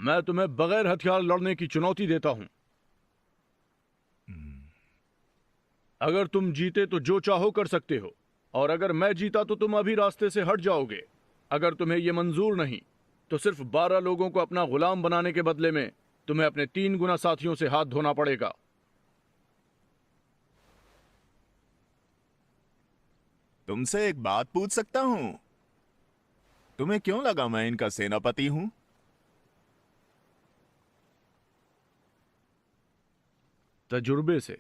मैं तुम्हें बगैर हथियार लड़ने की चुनौती देता हूं। अगर तुम जीते तो जो चाहो कर सकते हो, और अगर मैं जीता तो तुम अभी रास्ते से हट जाओगे। अगर तुम्हें यह मंजूर नहीं तो सिर्फ 12 लोगों को अपना गुलाम बनाने के बदले में तुम्हें अपने 3 गुना साथियों से हाथ धोना पड़ेगा। तुमसे एक बात पूछ सकता हूं? तुम्हें क्यों लगा मैं इनका सेनापति हूं? तजुर्बे से।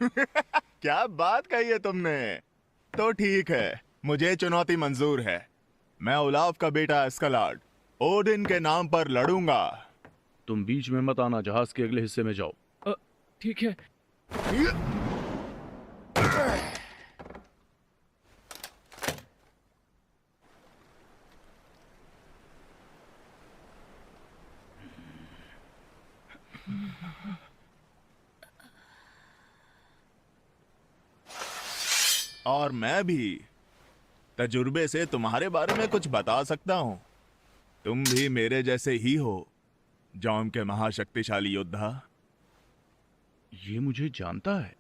क्या बात कही है तुमने? तो ठीक है, मुझे चुनौती मंजूर है। मैं ओलाफ का बेटा एस्कलार्ड ओडिन के नाम पर लड़ूंगा। तुम बीच में मत आना, जहाज के अगले हिस्से में जाओ। ठीक है। और मैं भी तजुर्बे से तुम्हारे बारे में कुछ बता सकता हूं। तुम भी मेरे जैसे ही हो, जौम के महाशक्तिशाली योद्धा। ये मुझे जानता है।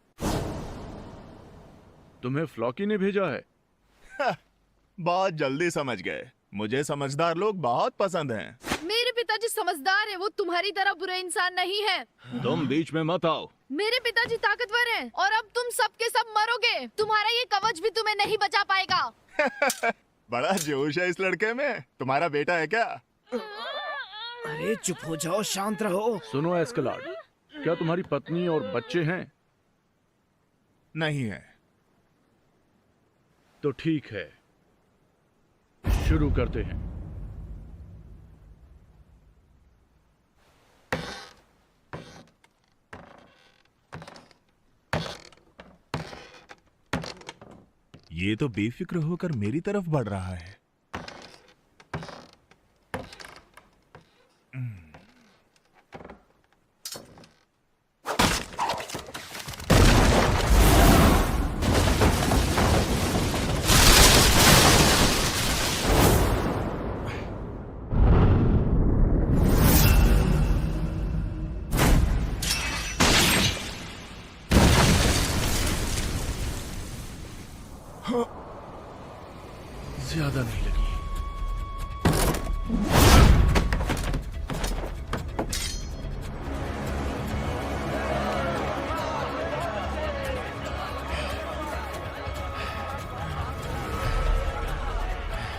तुम्हें फ्लॉकी ने भेजा है। बहुत जल्दी समझ गए। मुझे समझदार लोग बहुत पसंद हैं। मेरे पिताजी समझदार हैं, वो तुम्हारी तरह बुरे इंसान नहीं है। तुम बीच में मत आओ। मेरे पिताजी ताकतवर हैं, और अब तुम सब के सब मरोगे। तुम्हारा ये कवच भी तुम्हें नहीं बचा पाएगा। बड़ा जोश है इस लड़के में। तुम्हारा बेटा है क्या? अरे चुप हो जाओ, शांत रहो। सुनो एस्कलार्ड, क्या तुम्हारी पत्नी और बच्चे हैं? नहीं है। तो ठीक है, शुरू करते हैं। ये तो बेफिक्र होकर मेरी तरफ बढ़ रहा है। ज्यादा नहीं लगी।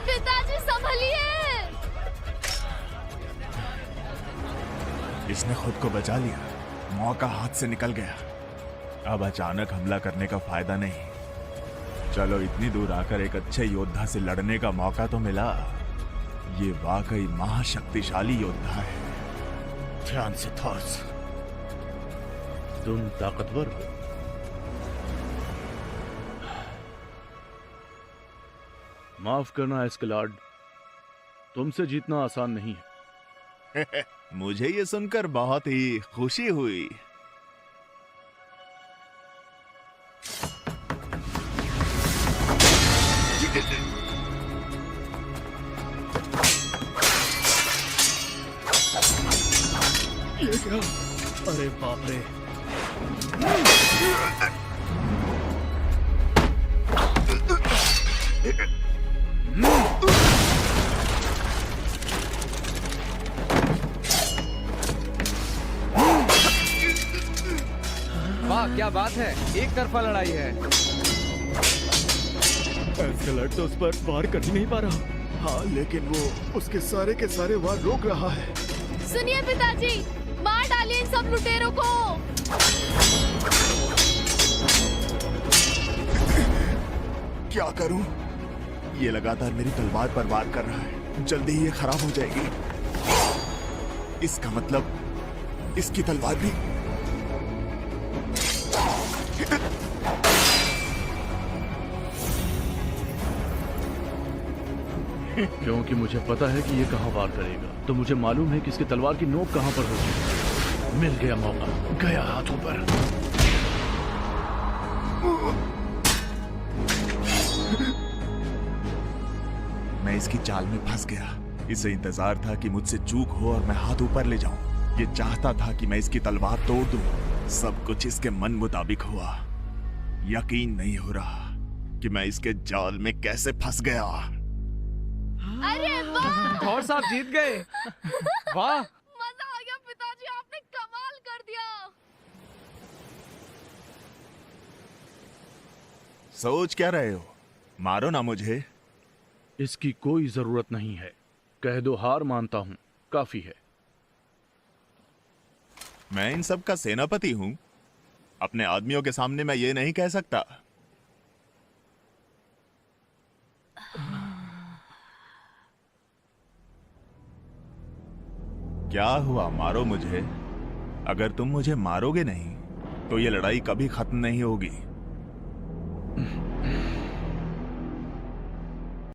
पिताजी संभलिए। इसने खुद को बचा लिया। मौका हाथ से निकल गया। अब अचानक हमला करने का फायदा नहीं। चलो, इतनी दूर आकर एक अच्छे योद्धा से लड़ने का मौका तो मिला। ये वाकई महाशक्तिशाली योद्धा है। ध्यान से थॉर्स, तुम ताकतवर हो। माफ करना एस्कलार्ड, तुमसे जीतना आसान नहीं है। मुझे ये सुनकर बहुत ही खुशी हुई। ये क्या? अरे बाप रे। वाह, क्या बात है, एक तरफा लड़ाई है। एस्कलार्ड तो उस पर वार कर ही नहीं पा रहा। हाँ, लेकिन वो उसके सारे के सारे वार रोक रहा है। सुनिए पिताजी, मार डालिए इन सब लुटेरों को। क्या करूं? ये लगातार मेरी तलवार पर वार कर रहा है। जल्दी ही ये खराब हो जाएगी। इसका मतलब इसकी तलवार भी। क्योंकि मुझे पता है कि ये कहां वार करेगा, तो मुझे मालूम है कि इसकी तलवार की नोक कहां पर होगी। मिल गया मौका, गया हाथों पर। मैं इसकी चाल में फंस गया। इसे इंतजार था कि मुझसे चूक हो और मैं हाथ ऊपर ले जाऊं। ये चाहता था कि मैं इसकी तलवार तोड़ दूं। सब कुछ इसके मन मुताबिक हुआ। यकीन नहीं हो रहा कि मैं इसके जाल में कैसे फंस गया। अरे वाह, और साहब जीत गए। वाह, मजा आ गया पिताजी, आपने कमाल कर दिया। सोच क्या रहे हो? मारो ना मुझे। इसकी कोई जरूरत नहीं है। कह दो हार मानता हूं, काफी है। मैं इन सब का सेनापति हूं। अपने आदमियों के सामने मैं ये नहीं कह सकता। क्या हुआ? मारो मुझे। अगर तुम मुझे मारोगे नहीं तो ये लड़ाई कभी खत्म नहीं होगी।